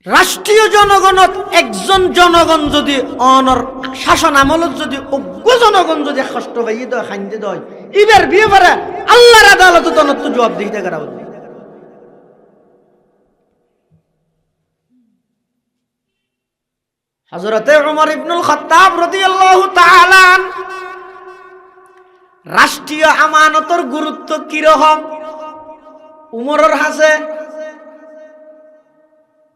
রাষ্ট্রীয় জনগণত একজন জনগণ যদি অনর শাসন আমলত যদি অজ্ঞ জনগণ যদি কষ্ট পাইয়ে দেয় খাইতে দেয় এবার বিয়ে পারে আল্লাহর আদালত তনত্ব জবাব দিতে করা হবে। হযরতে উমর ইবনুল খাত্তাব রাদিয়াল্লাহু তাআলা রাষ্ট্রীয় আমানতের গুরুত্ব কি রকম উমরের হাসে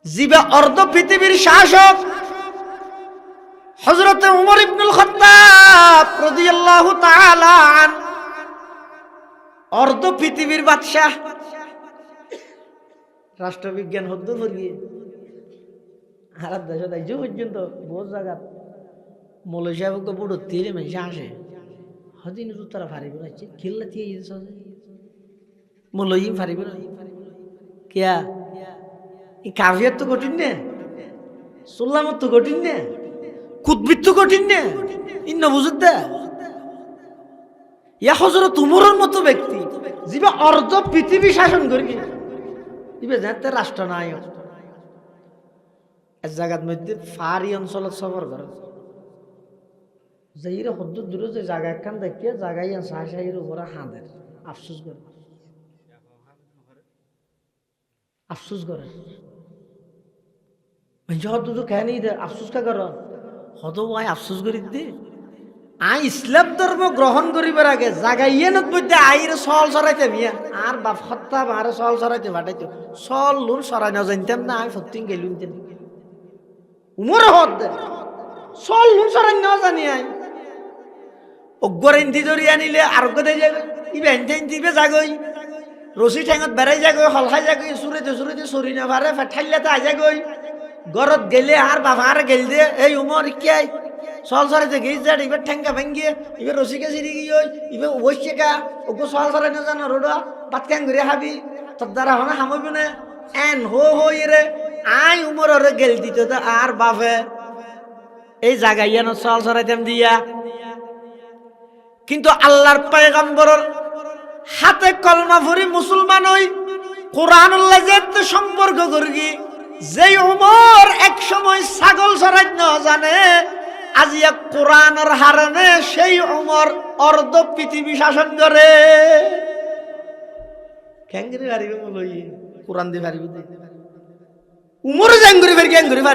জিবা অর্ধ পৃথিবীর শাসক হযরতে উমর ইবনুল খাত্তাব রাদিয়াল্লাহু তাআলা অর্ধ পৃথিবীর বাদশা রাষ্ট্রবিজ্ঞান হদ্দ করিয়ে হারাত দেশত আইজ পর্যন্ত বহুত জায়গা মৌলভী সাহেব তো বড় তীরে মানুষ আসে হদিন তারা ফারিব আছে খিল্লা দিয়ে মৌলভী ফারিব না কিয়া এই কাভিয়ার তো কঠিন নে সুল্লামত তো কঠিন নে কুতবির তো কঠিন নে ইন্ন বুঝুত দে ইয়া হযরত উমরের মতো ব্যক্তি যিবা অর্ধ পৃথিবী শাসন করবি ইবে যাতে রাষ্ট্রনায়ক এক জায়গার মধ্যে ফারি অঞ্চলত সফর করে যাইরা হদ্দ দূরে যে জায়গা একখান দেখিয়ে জায়গায় শাহির উপরে হাঁদের আফসোস করে আফসোস করে হদ্দ তো খেয়ে নেই আফসোস কা কর হদ আই আফসোস করি দে আই ইসলাম ধর্ম গ্রহণ করিবার আগে জাগাইয়ে মধ্যে আইর সল সরাইতে মিয়া আর বাপ হত্যা আর সল সরাইতে ফাটাইতো সল লুর সরাই না জানতাম না আমি ফতিং গেলুম উমর হদ সল লুর সরাই না জানি আই অগ্গর ইন্দি ধরি আনিলে আর গদে যাবে ইবে ইন্দিবে যাগই রশি ঠেঙত বেড়াই যাগই হলহাই যাগই সুরেতে সরি না পারে ঠাইলাতে আই যাগই গরত গেলে আর বাবা আর গেল দে এই উমর কিয়াই সল সরাইতে গেছ যা এবার ঠেঙ্গা ভেঙ্গিয়ে এবার রসিকে সিঁড়ি গিয়ে এবার বসছে কা ওকে সল সরাই না জানো রোডা বাত ক্যাং ঘুরে হাবি তোর দ্বারা হনা হামইব না এন হো রে আই উমর ওরে গেল দিত তো আর বাপে এই জায়গায় না সল সরাইতাম দিয়া কিন্তু আল্লাহর পয়গম্বরের হাতে কলমা ভরি মুসলমান হই কোরআনুল্লাহ যে সম্পর্ক করি যে উমর এক সময় ছাগল সরাই না জানে আজিয়া কোরআনের হারানে সেই উমর অর্ধ পৃথিবী শাসন করে ক্যাঙ্গরি হারিবে বলই কোরআন দিয়ে হারিবে উমর জাঙ্গুরি ফের ক্যাঙ্গরি হারিবে